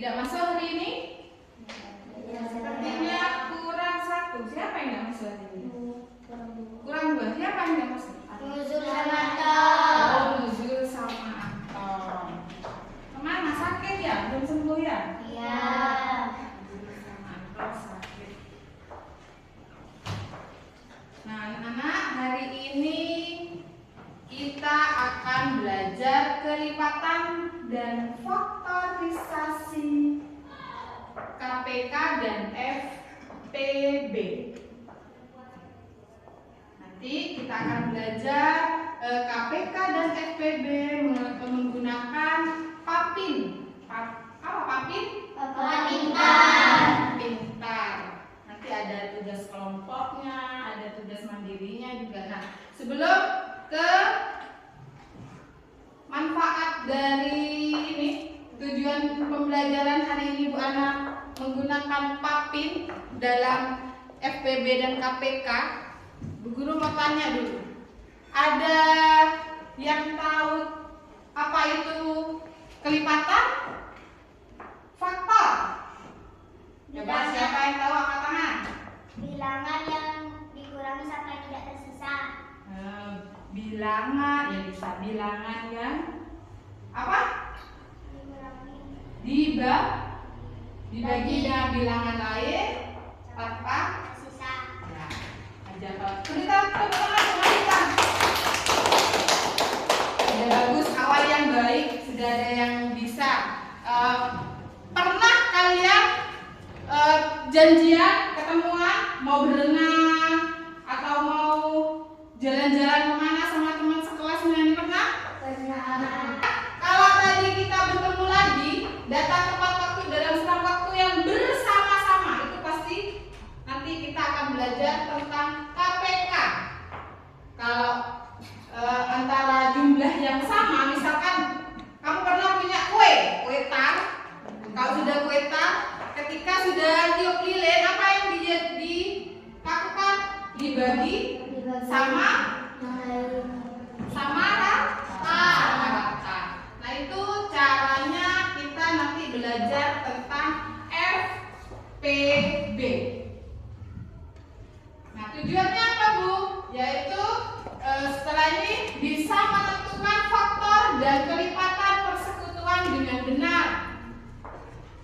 Tidak masuk hari ini? Sepertinya kurang 1. Siapa yang tidak masuk hari ini? Kurang 2. Siapa yang tidak masuk? Nuzul sama Anton. Oh, Nuzul sama Anton. Kemana? Sakit ya? Belum sembuh ya? Iya. Nuzul sama Anton sakit. Nah, anak-anak, hari ini kita akan belajar kelipatan dan faktorisasi KPK dan FPB. Nanti kita akan belajar KPK dan FPB menggunakan papin. Apa papin? Papan pintar. Pintar. Nanti ada tugas kelompoknya, ada tugas mandirinya juga. Nah, sebelum ke manfaat dari ini, tujuan pembelajaran hari ini Bu Ana menggunakan papin dalam FPB dan KPK. Bu Guru mau tanya dulu, ada yang tahu apa itu kelipatan? Faktor. Coba siapa yang tahu angkat tangan? Bilangan yang dikurangi sampai tidak tersisa. Bilangan ya, bisa bilangan yang apa? Dibagi dengan bilangan lain tanpa Tersisa. ya. Aja kalau kita teman-teman. Sudah bagus, awal yang baik, sudah ada yang bisa. Pernah kalian janjian ketemuan mau berenang atau mau jalan-jalan kemana sama teman sekelasnya ini pernah? Pernah. Kalau tadi kita bertemu lagi, datang tepat waktu dalam selang waktu yang bersama-sama, itu pasti nanti kita akan belajar tentang KPK. Kalau antara jumlah yang sama, misalkan kamu pernah punya kue tar. Kalau sudah kue tar, ketika sudah tiup lilin, apa yang dilakukan? Dibagi sama rata. Nah, itu caranya kita nanti belajar tentang FPB. Nah, tujuannya apa, Bu? Yaitu setelah ini bisa menentukan faktor dan kelipatan persekutuan dengan benar.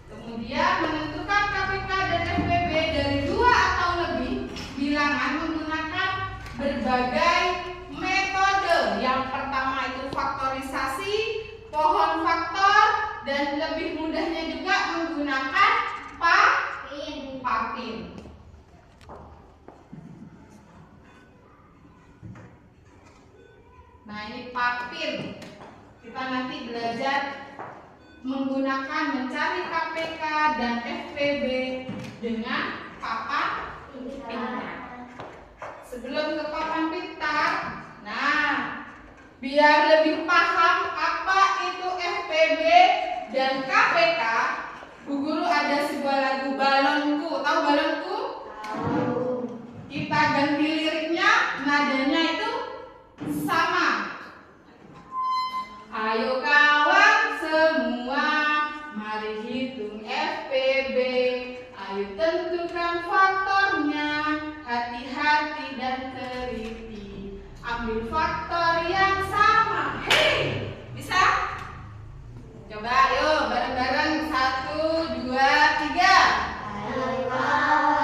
Kemudian menentukan KPK dan FPB dari 2 atau lebih bilangan menggunakan berbagai metode. Yang pertama itu faktorisasi, pohon faktor, dan lebih mudahnya juga menggunakan papin. Nah, ini papin. Kita nanti belajar menggunakan mencari KPK dan FPB dengan papan pintar. Sebelum ke papan pintar, nah, biar lebih paham apa itu FPB dan KPK, Bu Guru ada sebuah lagu Balonku. Tahu Balonku? Tahu. Kita ganti liriknya, nadanya itu sama. Ayo kawan semua, mari hitung FPB. Ayo tentukan faktornya, hati-hati dan teliti. Ambil faktor yang sama. Hei, bisa? Coba, yuk bareng-bareng. 1, 2, 3. Ayo kawan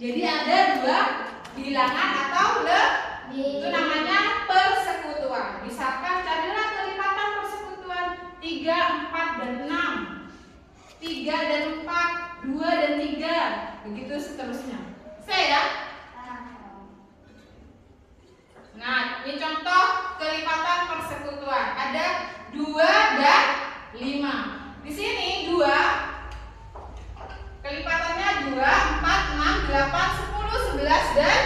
Jadi ada dua bilangan atau itu namanya persekutuan. Misalkan carilah kelipatan persekutuan 3, 4, dan 6. 3 dan 4, 2 dan 3. Begitu seterusnya. Saya ya. Nah, ini contoh kelipatan persekutuan. Ada 2 dan 5. Di sini 2 kelipatannya 2, 4, 6, 8, 10, 11 dan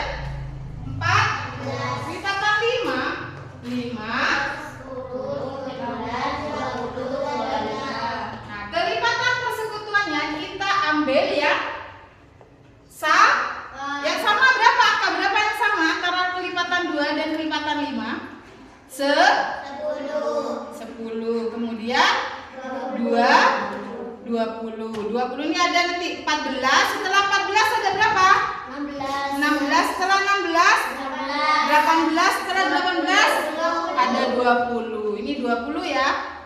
4. Kelipatan 5, 5, 10, 15, 20, 25. Nah, kelipatan persekutuannya kita ambil yang yang sama berapa? Angka berapa yang sama antara kelipatan 2 dan kelipatan 5? 10. Kemudian 2, 20. 20 ini ada nanti 14. Setelah 14 ada berapa? 16. Setelah 16 18. Setelah 18 ada 20. Ini 20 ya.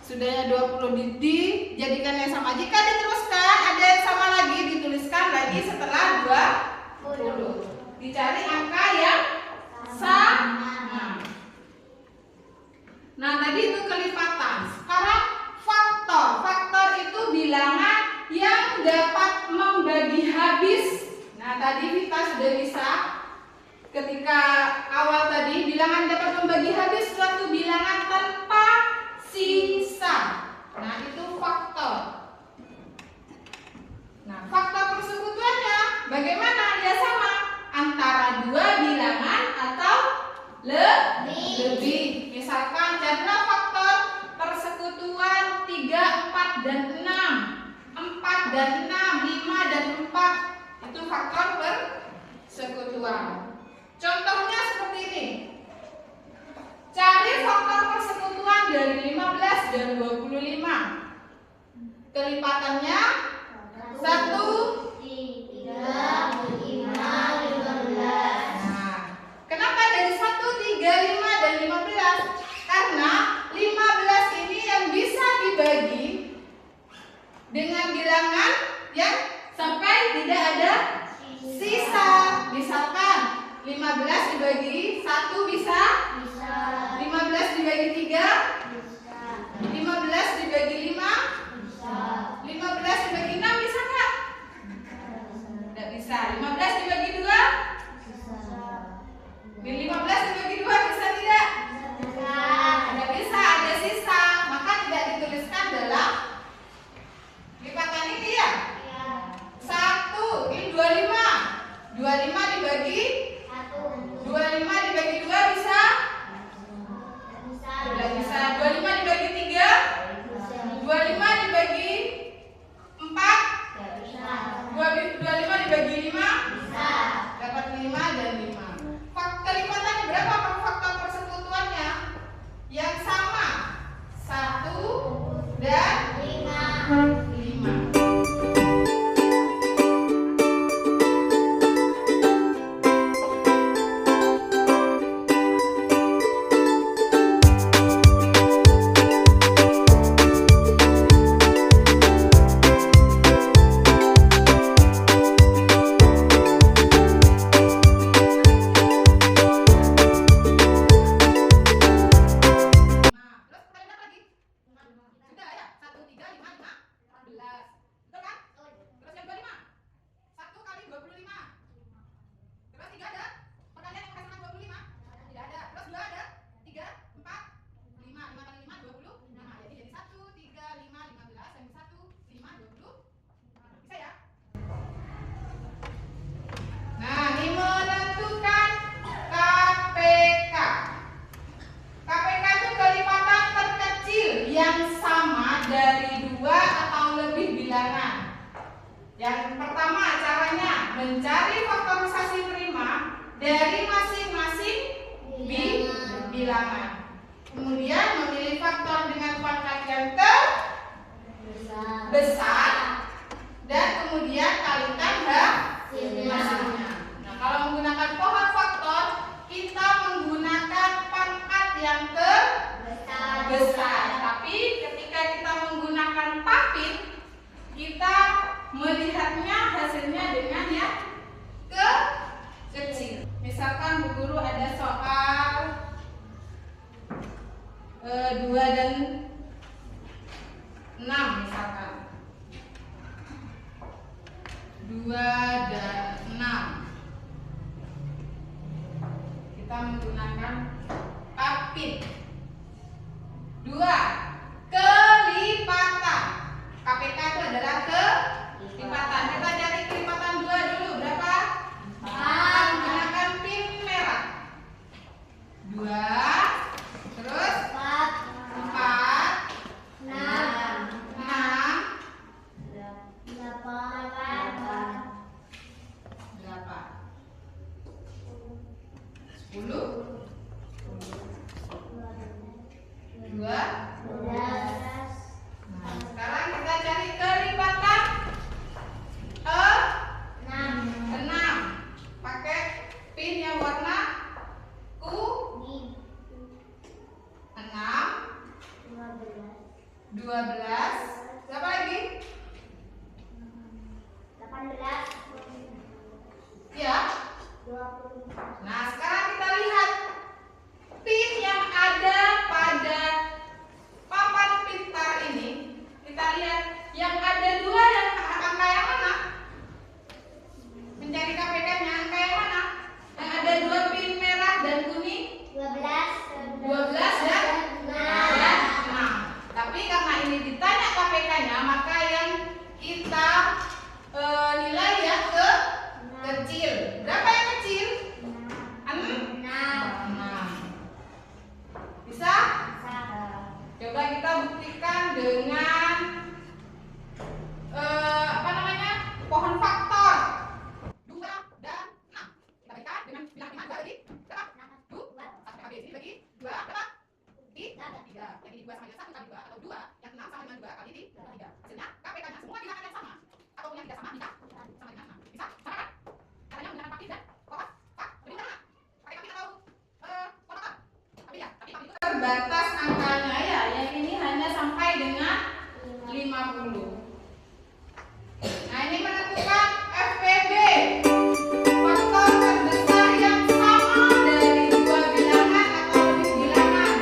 Sudahnya 20 dijadikan yang sama. Jika diteruskan ada yang sama lagi, dituliskan lagi setelah 20. Dicari angka yang sama. Nah, tadi itu kelipatan. Sekarang faktor. Faktor itu bilangan yang dapat membagi habis. Nah, tadi kita sudah bisa ketika awal tadi bilangan dapat membagi habis suatu bilangan tanpa sisa. Nah, itu faktor. Nah, faktor persekutuannya bagaimana? Ya sama antara dua bilangan atau lebih. Misalkan carilah faktor persekutuan 3, 4, dan 6. 4 dan 6, 5 dan 4. Itu faktor persekutuan. Contohnya seperti ini. Cari faktor persekutuan dari 15 dan 25. Kelipatannya 1, 3, 5, 15. Nah, kenapa dari 1, 3, 5, dan 15? Karena 15 ini yang bisa dibagi dengan bilangan yang sampai tidak ada sisa. Misalkan 15 dibagi 1 bisa? 15 dibagi 3? 15 dibagi 5? 15 dibagi 6 bisa nggak? Tidak bisa. 15 dibagi 2? 15 dibagi 2 bisa tidak? Tidak bisa, ada sisa. Maka tidak dituliskan dalam lipatan ini ya? 1, ini 25. 25 dibagi 25 dibagi 2 bisa? Tidak bisa. 25 dibagi 3? 25 dibagi 4? 25 dibagi 5? Dapat 5 dan 5. Kelipatannya berapa faktor persekutuannya? Yang sama 1 dan 5. Yang pertama caranya mencari faktorisasi prima dari masing-masing bilangan. Kemudian memilih faktor dengan pangkat yang terbesar dan kemudian kalikan hasilnya. Nah, kalau menggunakan pohon faktor, kita menggunakan pangkat yang terbesar. Tapi ketika kita menggunakan papit, kita melihatnya hasilnya dengan yang misalkan Bu Guru ada soal 2 dan 6 misalkan 2 dan 6 kita menggunakan kapit 2 kelipatan. KPK itu adalah kelipatan. Kita cari kelipatan 2 dulu. Berapa? 4. Menggunakan pin merah. 2. Terus 4. 6. 10. 2. Nah, sekarang kita cari kelipatan 6. Pakai pin yang warna kuning. 6. 12. Siapa lagi? 18. Ya. 20. Nah, sekarang kita lihat pin yang ada pada papan pintar ini. Kita lihat yang ada 2 yang angka yang mana? Mencari KPK-nya angka yang mana? Yang ada 2 pin merah dan kuning? 12 dan 6. Tapi karena ini ditanya KPK-nya, maka yang kita nilai yang kecil. Berapa yang kecil? 6. Bisa? Coba kita buktikan dengan pohon faktor 2 dan 6. Kita berikan dengan bilang 5 tadi. Berapa? 2. Sampai habis ini lagi 2 berapa? 3. Yang ini 2 sama dengan 1 kali 2 atau 2 yang 6 sama dengan 2 kali 3. Hasilnya KPK-nya semua bilangan yang sama atau yang tidak sama bisa sama dengan 6. Bisa? Sama kan? Caranya menggunakan pakit dan pohon fak. Lebih mudah mana? Pakai pakit atau pohon faktor? Tapi ya, tapi pakit itu terbatas angkanya ya. Yang ini hanya sampai dengan 50. Nah, ini menentukan FPB. Faktor terbesar yang sama dari 2 bilangan atau lebih bilangan.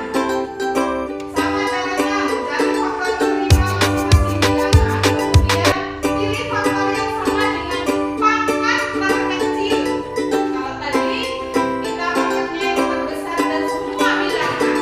Sama caranya, cari faktor terima masing-masing bilangan. Kemudian pilih faktor yang sama dengan pangkat terkecil. Kalau tadi kita pangkatnya yang terbesar dan semua bilangan.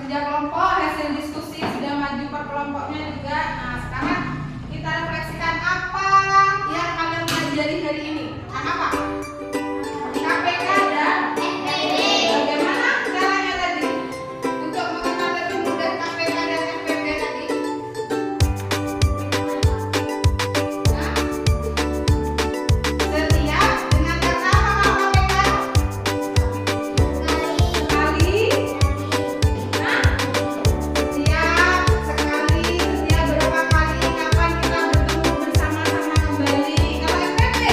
kerja kelompok, hasil diskusi sudah maju per kelompoknya juga. Nah, sekarang kita refleksikan apa yang kalian pelajari hari ini. Yang apa? KPK dan FPD. Bagaimana caranya tadi untuk mengenal lebih mudah KPK dan FPD tadi? Nah, setiap dengan kata apa KPK? Sekali. Nah, setiap sekali, setiap berapa kali, kapan kita bertemu bersama-sama kembali. Kalau FPD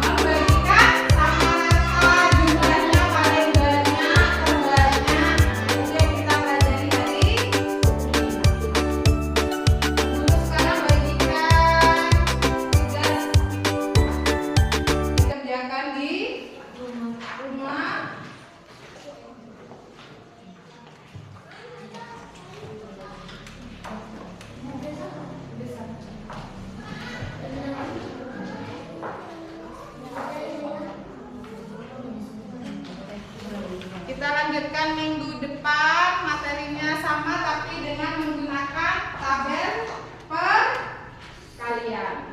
membagikan sama rata jumlahnya paling banyak terbanyak. Itu yang kita pelajari tadi. Terus sekarang bagikan tugas dikerjakan di rumah. Kita lanjutkan minggu depan, materinya sama tapi dengan menggunakan tabel perkalian.